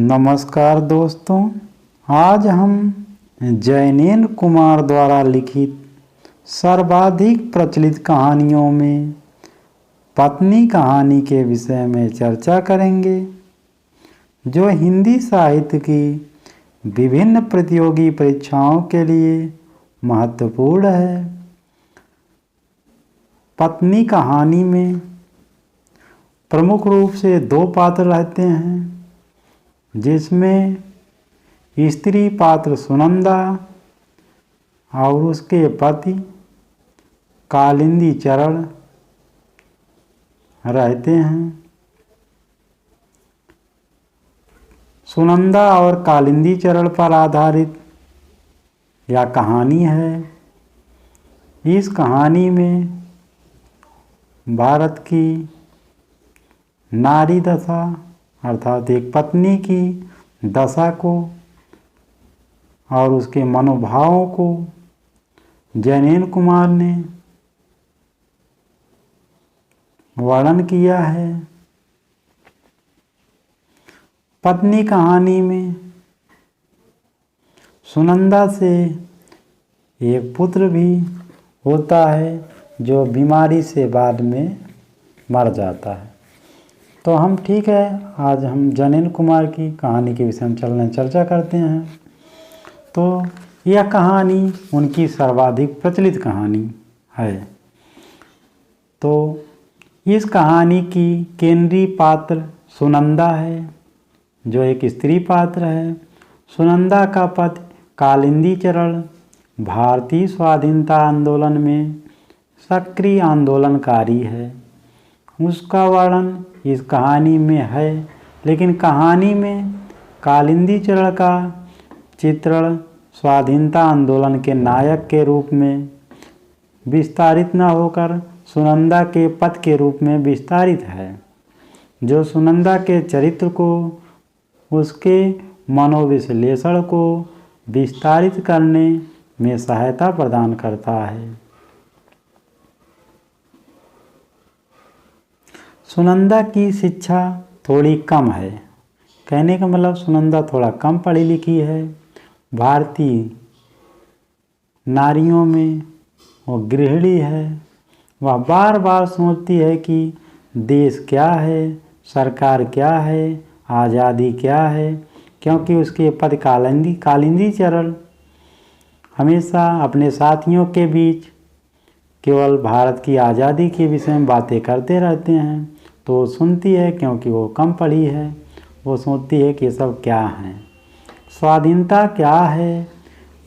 नमस्कार दोस्तों, आज हम जैनेन्द्र कुमार द्वारा लिखित सर्वाधिक प्रचलित कहानियों में पत्नी कहानी के विषय में चर्चा करेंगे, जो हिंदी साहित्य की विभिन्न प्रतियोगी परीक्षाओं के लिए महत्वपूर्ण है। पत्नी कहानी में प्रमुख रूप से दो पात्र रहते हैं, जिसमें स्त्री पात्र सुनंदा और उसके पति कालिंदी चरण रहते हैं। सुनंदा और कालिंदी चरण पर आधारित यह कहानी है। इस कहानी में भारत की नारी दशा अर्थात एक पत्नी की दशा को और उसके मनोभावों को जैनेन्द्र कुमार ने वर्णन किया है। पत्नी कहानी में सुनंदा से एक पुत्र भी होता है, जो बीमारी से बाद में मर जाता है। तो हम ठीक है, आज हम जैनेन्द्र कुमार की कहानी के विषय में चर्चा करते हैं। तो यह कहानी उनकी सर्वाधिक प्रचलित कहानी है। तो इस कहानी की केंद्रीय पात्र सुनंदा है, जो एक स्त्री पात्र है। सुनंदा का पति कालिंदी चरण भारतीय स्वाधीनता आंदोलन में सक्रिय आंदोलनकारी है। उसका वर्णन इस कहानी में है, लेकिन कहानी में कालिंदी चरण का चित्रण स्वाधीनता आंदोलन के नायक के रूप में विस्तारित न होकर सुनंदा के पति के रूप में विस्तारित है, जो सुनंदा के चरित्र को, उसके मनोविश्लेषण को विस्तारित करने में सहायता प्रदान करता है। सुनंदा की शिक्षा थोड़ी कम है। कहने का मतलब सुनंदा थोड़ा कम पढ़ी लिखी है। भारतीय नारियों में वो गृहिणी है। वह बार बार सोचती है कि देश क्या है, सरकार क्या है, आज़ादी क्या है, क्योंकि उसके पति कालिंदी चरण हमेशा अपने साथियों के बीच केवल भारत की आज़ादी के विषय में बातें करते रहते हैं। तो वो सुनती है, क्योंकि वो कम पढ़ी है। वो सोचती है कि ये सब क्या हैं, स्वाधीनता क्या है,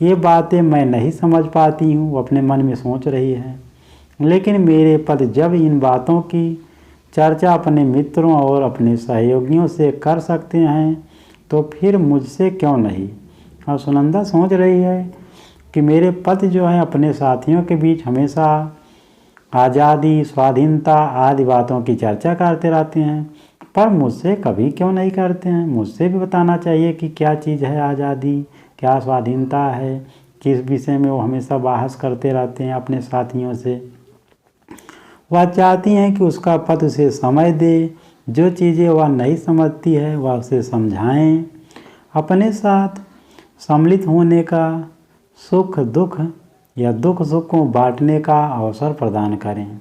ये बातें मैं नहीं समझ पाती हूँ, वो अपने मन में सोच रही है। लेकिन मेरे पति जब इन बातों की चर्चा अपने मित्रों और अपने सहयोगियों से कर सकते हैं, तो फिर मुझसे क्यों नहीं। और सुनंदा सोच रही है कि मेरे पति जो है अपने साथियों के बीच हमेशा आज़ादी, स्वाधीनता आदि बातों की चर्चा करते रहते हैं, पर मुझसे कभी क्यों नहीं करते हैं। मुझसे भी बताना चाहिए कि क्या चीज़ है आज़ादी, क्या स्वाधीनता है, किस विषय में वो हमेशा बहस करते रहते हैं अपने साथियों से। वह चाहती हैं कि उसका पति उसे समझ दे, जो चीज़ें वह नहीं समझती है वह उसे समझाएं, अपने साथ सम्मिलित होने का, सुख दुख या दुख सुख को बांटने का अवसर प्रदान करें।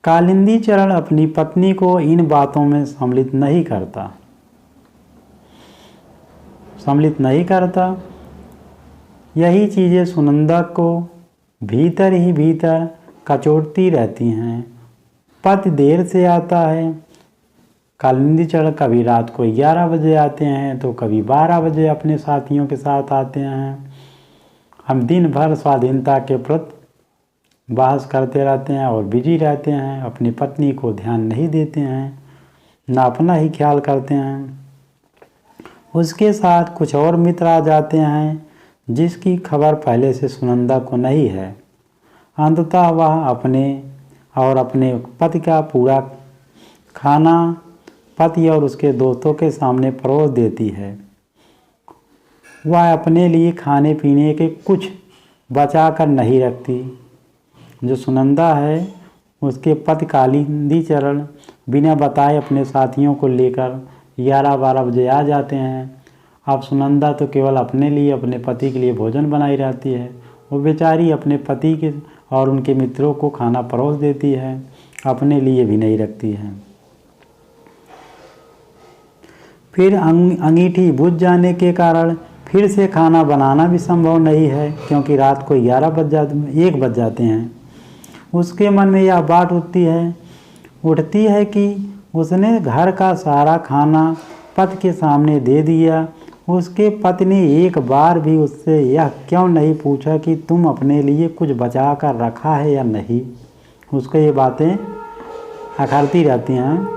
कालिंदी चरण अपनी पत्नी को इन बातों में सम्मिलित नहीं करता। यही चीज़ें सुनंदा को भीतर ही भीतर कचोटती रहती हैं। पति देर से आता है। कालिंदी चरण कभी रात को 11 बजे आते हैं, तो कभी 12 बजे अपने साथियों के साथ आते हैं। हम दिन भर स्वाधीनता के प्रति बहस करते रहते हैं और बिजी रहते हैं, अपनी पत्नी को ध्यान नहीं देते हैं, ना अपना ही ख्याल करते हैं। उसके साथ कुछ और मित्र आ जाते हैं, जिसकी खबर पहले से सुनंदा को नहीं है। अंततः वह अपने पति का पूरा खाना पति और उसके दोस्तों के सामने परोस देती है। वह अपने लिए खाने पीने के कुछ बचा कर नहीं रखती। जो सुनंदा है उसके पति कालिंदी चरण बिना बताए अपने साथियों को लेकर 11-12 बजे आ जाते हैं। अब सुनंदा तो केवल अपने लिए, अपने पति के लिए भोजन बनाई रहती है। वो बेचारी अपने पति के और उनके मित्रों को खाना परोस देती है, अपने लिए भी नहीं रखती है। फिर अंगीठी बुझ जाने के कारण फिर से खाना बनाना भी संभव नहीं है, क्योंकि रात को 1 बज जाते हैं। उसके मन में यह बात उठती है कि उसने घर का सारा खाना पति के सामने दे दिया। उसके पति ने एक बार भी उससे यह क्यों नहीं पूछा कि तुम अपने लिए कुछ बचा कर रखा है या नहीं। उसको ये बातें अखरती रहती हैं।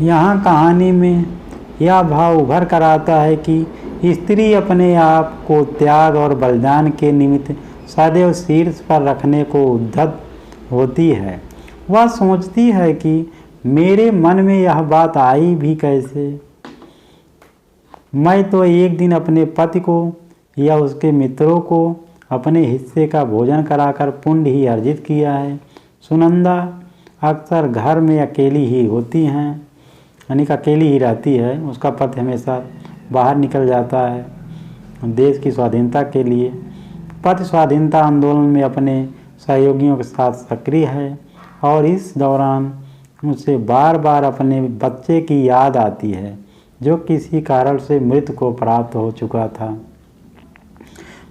यहाँ कहानी में यह भाव उभर कर आता है कि स्त्री अपने आप को त्याग और बलिदान के निमित्त सदैव शीर्ष पर रखने को उद्यत होती है। वह सोचती है कि मेरे मन में यह बात आई भी कैसे। मैं तो एक दिन अपने पति को या उसके मित्रों को अपने हिस्से का भोजन कराकर पुण्य ही अर्जित किया है। सुनंदा अक्सर घर में अकेली ही होती हैं, यानी कि अकेली ही रहती है। उसका पति हमेशा बाहर निकल जाता है देश की स्वाधीनता के लिए। पति स्वाधीनता आंदोलन में अपने सहयोगियों के साथ सक्रिय है और इस दौरान उसे बार बार अपने बच्चे की याद आती है, जो किसी कारण से मृत्यु को प्राप्त हो चुका था।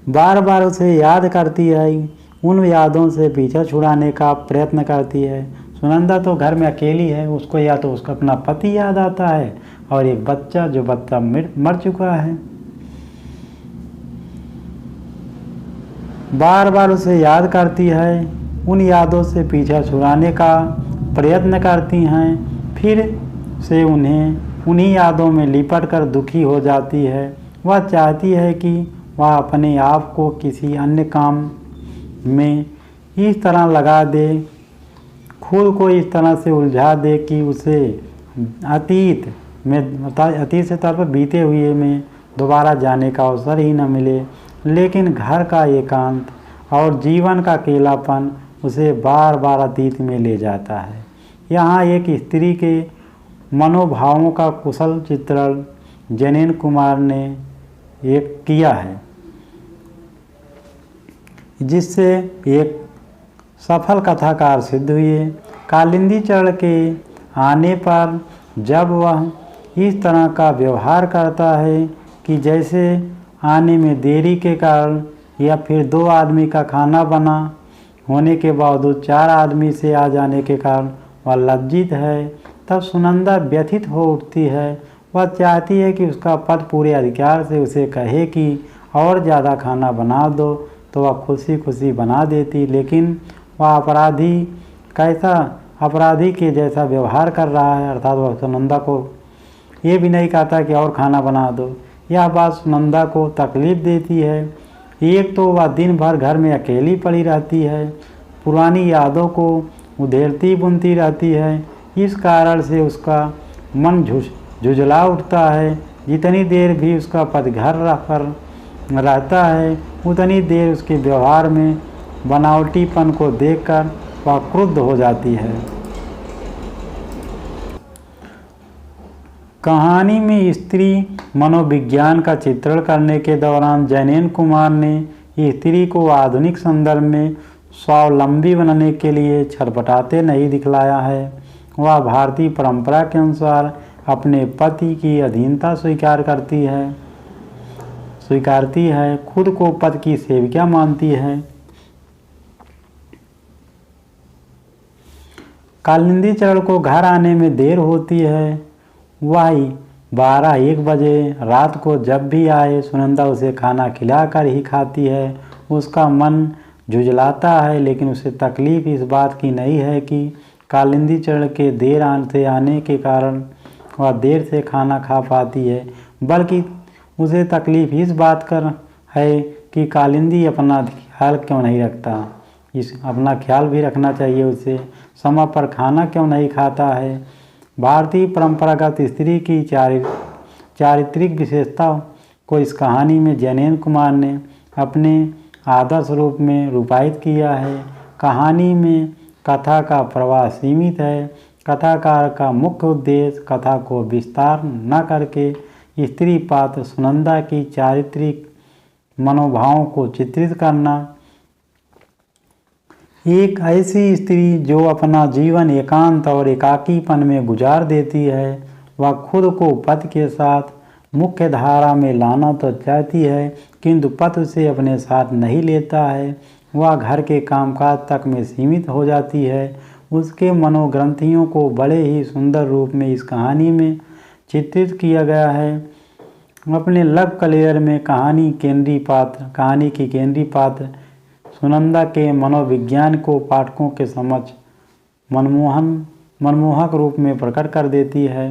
बार बार उसे याद करती है, उन यादों से पीछा छुड़ाने का प्रयत्न करती है। सुनंदा तो घर में अकेली है, उसको या तो उसका अपना पति याद आता है और एक बच्चा, जो बच्चा मर चुका है। बार बार उसे याद करती है, उन यादों से पीछा छुड़ाने का प्रयत्न करती हैं, फिर से उन्हीं यादों में लिपट कर दुखी हो जाती है। वह चाहती है कि वह अपने आप को किसी अन्य काम में इस तरह लगा दे, खुद को इस तरह से उलझा दे कि उसे अतीत से तौर पर बीते हुए में दोबारा जाने का अवसर ही न मिले। लेकिन घर का एकांत और जीवन का अकेलापन उसे बार बार अतीत में ले जाता है। यहाँ एक स्त्री के मनोभावों का कुशल चित्रण जैनेन कुमार ने एक किया है, जिससे एक सफल कथाकार सिद्ध हुए। कालिंदी चरण के आने पर जब वह इस तरह का व्यवहार करता है कि जैसे आने में देरी के कारण या फिर 2 आदमी का खाना बना होने के बावजूद 4 आदमी से आ जाने के कारण वह लज्जित है, तब सुनंदा व्यथित हो उठती है। वह चाहती है कि उसका पति पूरे अधिकार से उसे कहे कि और ज़्यादा खाना बना दो, तो वह खुशी खुशी बना देती। लेकिन वह अपराधी के जैसा व्यवहार कर रहा है, अर्थात वह सुनंदा को ये भी नहीं कहता कि और खाना बना दो। यह बात सुनंदा को तकलीफ देती है। एक तो वह दिन भर घर में अकेली पड़ी रहती है, पुरानी यादों को उधेड़ती बुनती रहती है। इस कारण से उसका मन झुंझला उठता है। जितनी देर भी उसका पति घर पर रहता है, उतनी देर उसके व्यवहार में बनावटीपन को देखकर वह क्रुद्ध हो जाती है। कहानी में स्त्री मनोविज्ञान का चित्रण करने के दौरान जैनेन कुमार ने स्त्री को आधुनिक संदर्भ में स्वावलंबी बनाने के लिए छटपटाते नहीं दिखलाया है। वह भारतीय परंपरा के अनुसार अपने पति की अधीनता स्वीकारती है, खुद को पति की सेविका मानती है। कालिंदी चरण को घर आने में देर होती है। वह 12-1 बजे रात को जब भी आए, सुनंदा उसे खाना खिलाकर ही खाती है। उसका मन झुंझलाता है, लेकिन उसे तकलीफ इस बात की नहीं है कि कालिंदी चरण के देर से आने के कारण वह देर से खाना खा पाती है, बल्कि उसे तकलीफ इस बात कर है कि कालिंदी अपना ख्याल क्यों नहीं रखता। अपना ख्याल भी रखना चाहिए उसे। समय पर खाना क्यों नहीं खाता है। भारतीय परंपरागत स्त्री की चारित्रिक विशेषता को इस कहानी में जैनेन कुमार ने अपने आदर्श रूप में रूपायित किया है। कहानी में कथा का प्रवाह सीमित है। कथाकार का मुख्य उद्देश्य कथा को विस्तार न करके स्त्री पात्र सुनंदा की चारित्रिक मनोभावों को चित्रित करना। एक ऐसी स्त्री जो अपना जीवन एकांत और एकाकीपन में गुजार देती है, वह खुद को पति के साथ मुख्य धारा में लाना तो चाहती है, किंतु पति उसे अपने साथ नहीं लेता है। वह घर के कामकाज तक में सीमित हो जाती है। उसके मनोग्रंथियों को बड़े ही सुंदर रूप में इस कहानी में चित्रित किया गया है। अपने लव कलेयर में कहानी की केंद्रीय पात्र सुनंदा के मनोविज्ञान को पाठकों के समक्ष मनमोहक रूप में प्रकट कर देती है।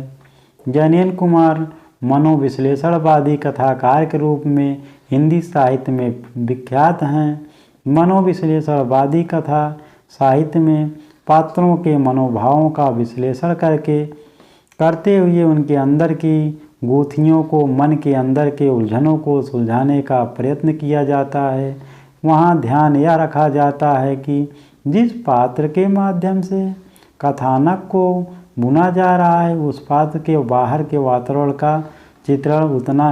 जैनेन्द्र कुमार मनोविश्लेषणवादी कथाकार के रूप में हिंदी साहित्य में विख्यात हैं। मनोविश्लेषणवादी कथा साहित्य में पात्रों के मनोभावों का विश्लेषण करते हुए उनके अंदर की गूथियों को, मन के अंदर के उलझनों को सुलझाने का प्रयत्न किया जाता है। वहाँ ध्यान यह रखा जाता है कि जिस पात्र के माध्यम से कथानक को बुना जा रहा है, उस पात्र के बाहर के वातावरण का चित्रण उतना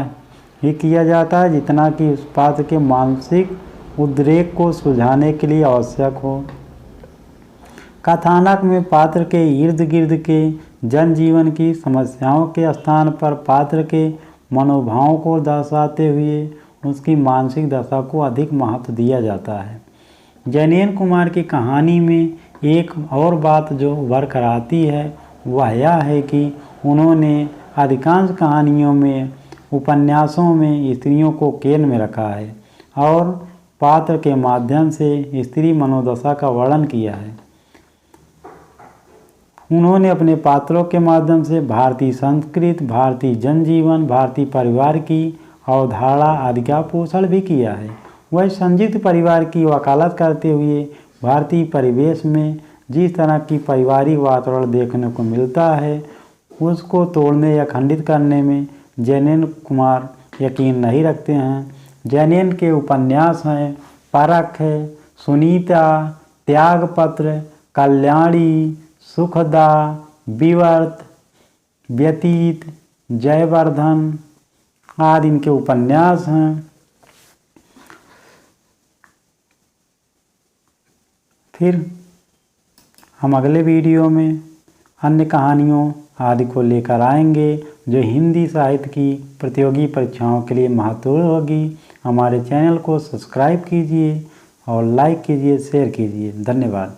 ही किया जाता है जितना कि उस पात्र के मानसिक उद्रेक को सुलझाने के लिए आवश्यक हो। कथानक में पात्र के इर्द गिर्द के जनजीवन की समस्याओं के स्थान पर पात्र के मनोभावों को दर्शाते हुए उसकी मानसिक दशा को अधिक महत्व दिया जाता है। जैनेन्द्र कुमार की कहानी में एक और बात जो उभर कर आती है वह यह है कि उन्होंने अधिकांश कहानियों में, उपन्यासों में स्त्रियों को केंद्र में रखा है और पात्र के माध्यम से स्त्री मनोदशा का वर्णन किया है। उन्होंने अपने पात्रों के माध्यम से भारतीय संस्कृति, भारतीय जनजीवन, भारतीय परिवार की अवधारणा आदि का पोषण भी किया है। वह संयुक्त परिवार की वकालत करते हुए भारतीय परिवेश में जिस तरह की पारिवारिक वातावरण देखने को मिलता है, उसको तोड़ने या खंडित करने में जैनेन्द्र कुमार यकीन नहीं रखते हैं। जैनेन्द्र के उपन्यास हैं परख है, सुनीता, त्यागपत्र, कल्याणी, सुखदा, विवर्त, व्यतीत, जयवर्धन आदि इनके उपन्यास हैं। फिर हम अगले वीडियो में अन्य कहानियों आदि को लेकर आएंगे जो हिंदी साहित्य की प्रतियोगी परीक्षाओं के लिए महत्वपूर्ण होगी। हमारे चैनल को सब्सक्राइब कीजिए और लाइक कीजिए, शेयर कीजिए। धन्यवाद।